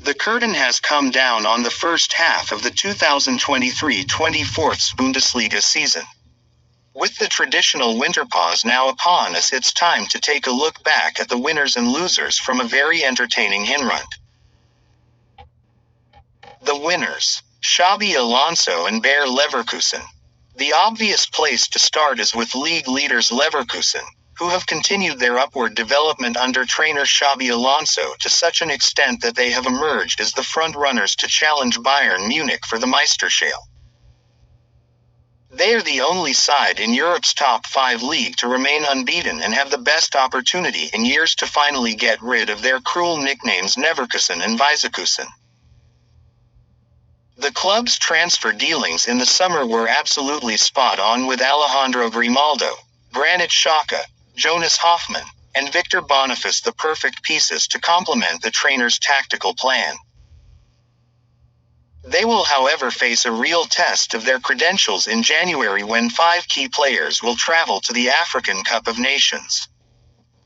The curtain has come down on the first half of the 2023-24 Bundesliga season. With the traditional winter pause now upon us, it's time to take a look back at the winners and losers from a very entertaining Hinrund. The winners: Xabi Alonso and Bayer Leverkusen. The obvious place to start is with league leaders Leverkusen, who have continued their upward development under trainer Xabi Alonso to such an extent that they have emerged as the front-runners to challenge Bayern Munich for the Meisterschale. They are the only side in Europe's top 5 league to remain unbeaten and have the best opportunity in years to finally get rid of their cruel nicknames Neverkusen and Weissekusen. The club's transfer dealings in the summer were absolutely spot on, with Alejandro Grimaldo, Granit Xhaka, Jonas Hoffmann, and Victor Boniface the perfect pieces to complement the trainer's tactical plan. They will, however, face a real test of their credentials in January when 5 key players will travel to the African Cup of Nations.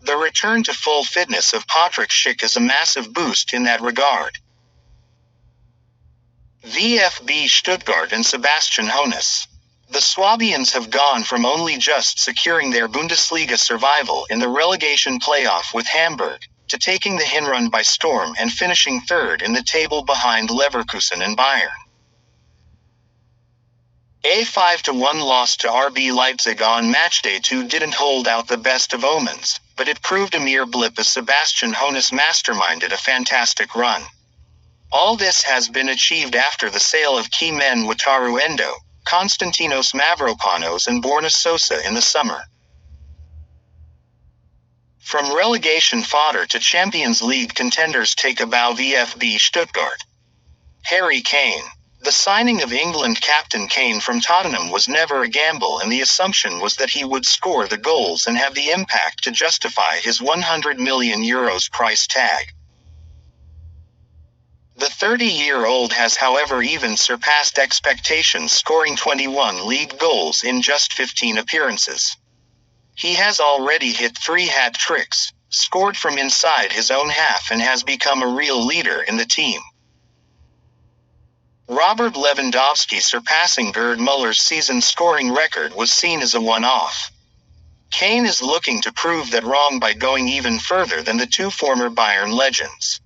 The return to full fitness of Patrick Schick is a massive boost in that regard. VfB Stuttgart and Sebastian Hoeneß. The Swabians have gone from only just securing their Bundesliga survival in the relegation playoff with Hamburg, to taking the Hinrund by storm and finishing third in the table behind Leverkusen and Bayern. A 5-1 loss to RB Leipzig on matchday 2 didn't hold out the best of omens, but it proved a mere blip as Sebastian Hoeneß masterminded a fantastic run. All this has been achieved after the sale of key men Wataru Endo, Konstantinos Mavropanos and Borna Sosa in the summer. From relegation fodder to Champions League contenders take a bow VfB Stuttgart. Harry Kane. The signing of England captain Kane from Tottenham was never a gamble, and the assumption was that he would score the goals and have the impact to justify his €100 million price tag. The 30-year-old has, however, even surpassed expectations, scoring 21 league goals in just 15 appearances. He has already hit 3 hat-tricks, scored from inside his own half, and has become a real leader in the team. Robert Lewandowski surpassing Gerd Muller's season-scoring record was seen as a one-off. Kane is looking to prove that wrong by going even further than the 2 former Bayern legends.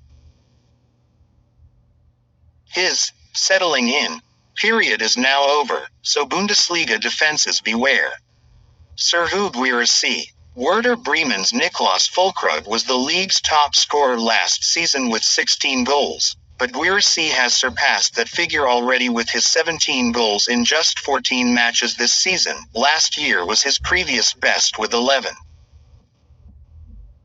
His settling in period is now over, so Bundesliga defenses beware. Serhou Guirassy. Werder Bremen's Niklas Füllkrug was the league's top scorer last season with 16 goals, but Guirassy has surpassed that figure already with his 17 goals in just 14 matches this season. Last year was his previous best with 11.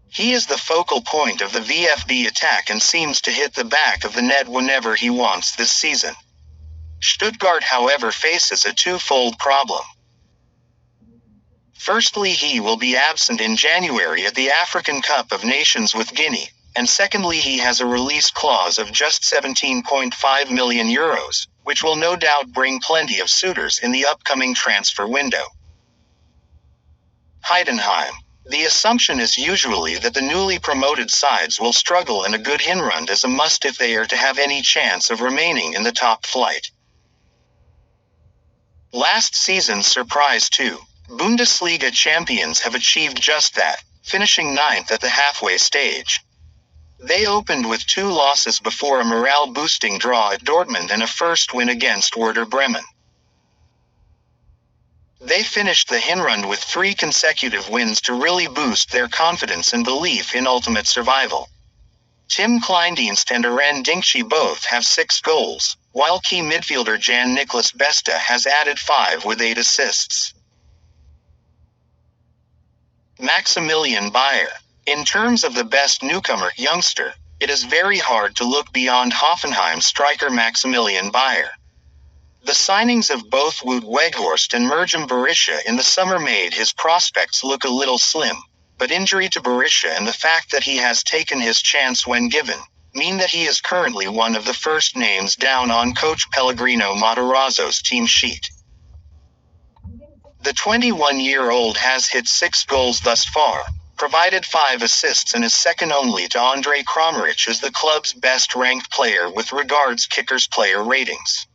He is the focal point of the VfB attack and seems to hit the back of the net whenever he wants this season. Stuttgart, however, faces a twofold problem. Firstly, he will be absent in January at the African Cup of Nations with Guinea, and secondly, he has a release clause of just €17.5 million, which will no doubt bring plenty of suitors in the upcoming transfer window. Heidenheim. The assumption is usually that the newly promoted sides will struggle, and a good Hinrund is a must if they are to have any chance of remaining in the top flight. Last season's surprise too. Bundesliga champions have achieved just that, finishing 9th at the halfway stage. They opened with 2 losses before a morale-boosting draw at Dortmund and a first win against Werder Bremen. They finished the Hinrund with 3 consecutive wins to really boost their confidence and belief in ultimate survival. Tim Kleindienst and Eren Dinkci both have 6 goals, while key midfielder Jan-Niklas Beste has added 5 with 8 assists. Maximilian Bayer. In terms of the best newcomer youngster, it is very hard to look beyond Hoffenheim striker Maximilian Bayer. The signings of both Wout Weghorst and Mirjam Berisha in the summer made his prospects look a little slim, but injury to Berisha and the fact that he has taken his chance when given mean that he is currently one of the first names down on coach Pellegrino Matarazzo's team sheet. The 21-year-old has hit 6 goals thus far, provided 5 assists and is second only to Andre Kramaric as the club's best-ranked player with regards kickers player ratings.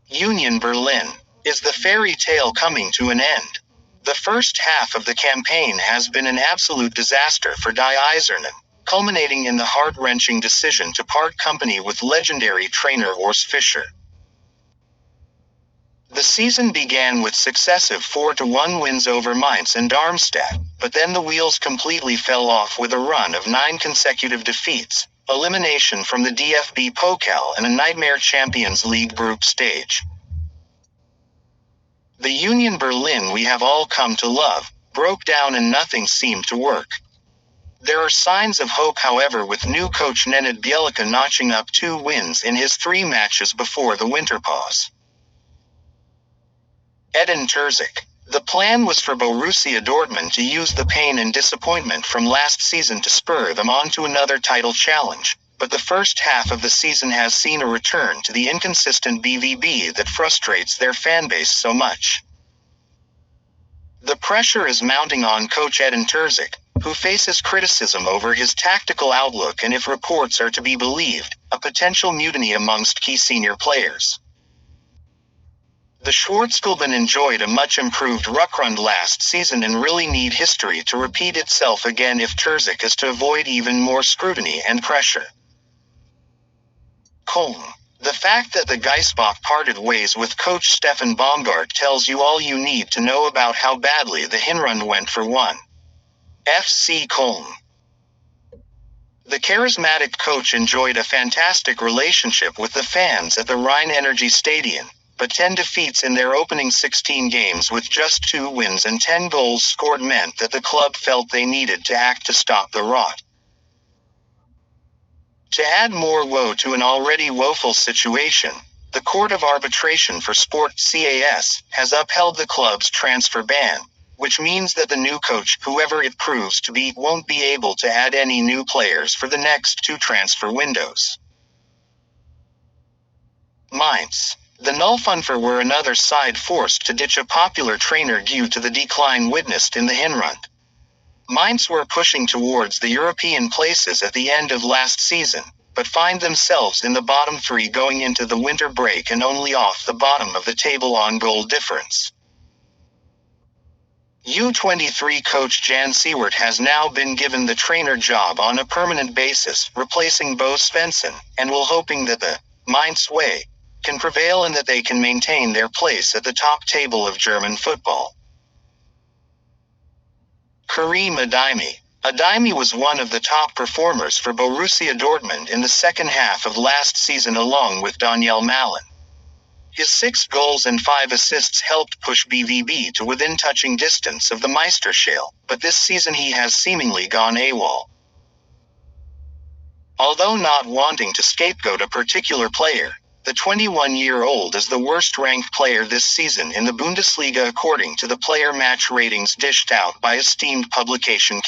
Union Berlin. Is the fairy tale coming to an end? The first half of the campaign has been an absolute disaster for Die Eisernen, culminating in the heart-wrenching decision to part company with legendary trainer Urs Fischer. The season began with successive 4-1 wins over Mainz and Darmstadt, but then the wheels completely fell off with a run of 9 consecutive defeats, elimination from the DFB Pokal and a nightmare Champions League group stage. The Union Berlin we have all come to love broke down and nothing seemed to work. There are signs of hope, however, with new coach Nenad Bjelica notching up 2 wins in his 3 matches before the winter pause. Edin Terzic. The plan was for Borussia Dortmund to use the pain and disappointment from last season to spur them on to another title challenge, but the first half of the season has seen a return to the inconsistent BVB that frustrates their fanbase so much. The pressure is mounting on coach Edin Terzic, who faces criticism over his tactical outlook and, if reports are to be believed, a potential mutiny amongst key senior players. The Schwarzgelben enjoyed a much improved Rückrunde last season and really need history to repeat itself again if Terzic is to avoid even more scrutiny and pressure. Köln. The fact that the Geisbock parted ways with coach Stefan Baumgart tells you all you need to know about how badly the Hinrunde went for one. FC Köln. The charismatic coach enjoyed a fantastic relationship with the fans at the Rhine Energy Stadium, but 10 defeats in their opening 16 games with just 2 wins and 10 goals scored meant that the club felt they needed to act to stop the rot. To add more woe to an already woeful situation, the Court of Arbitration for Sport (CAS) has upheld the club's transfer ban, which means that the new coach, whoever it proves to be, won't be able to add any new players for the next 2 transfer windows. Mainz. The Nullfünfer were another side forced to ditch a popular trainer due to the decline witnessed in the Hinrunde. Mainz were pushing towards the European places at the end of last season, but find themselves in the bottom 3 going into the winter break and only off the bottom of the table on goal difference. U23 coach Jan Siewert has now been given the trainer job on a permanent basis, replacing Bo Svensson, and will hoping that the Mainz way can prevail and that they can maintain their place at the top table of German football. Karim Adeyemi. Adeyemi was one of the top performers for Borussia Dortmund in the second half of last season along with Daniel Malin. His 6 goals and 5 assists helped push BVB to within touching distance of the Meisterschale, but this season he has seemingly gone AWOL. Although not wanting to scapegoat a particular player, the 21-year-old is the worst-ranked player this season in the Bundesliga according to the player match ratings dished out by esteemed publication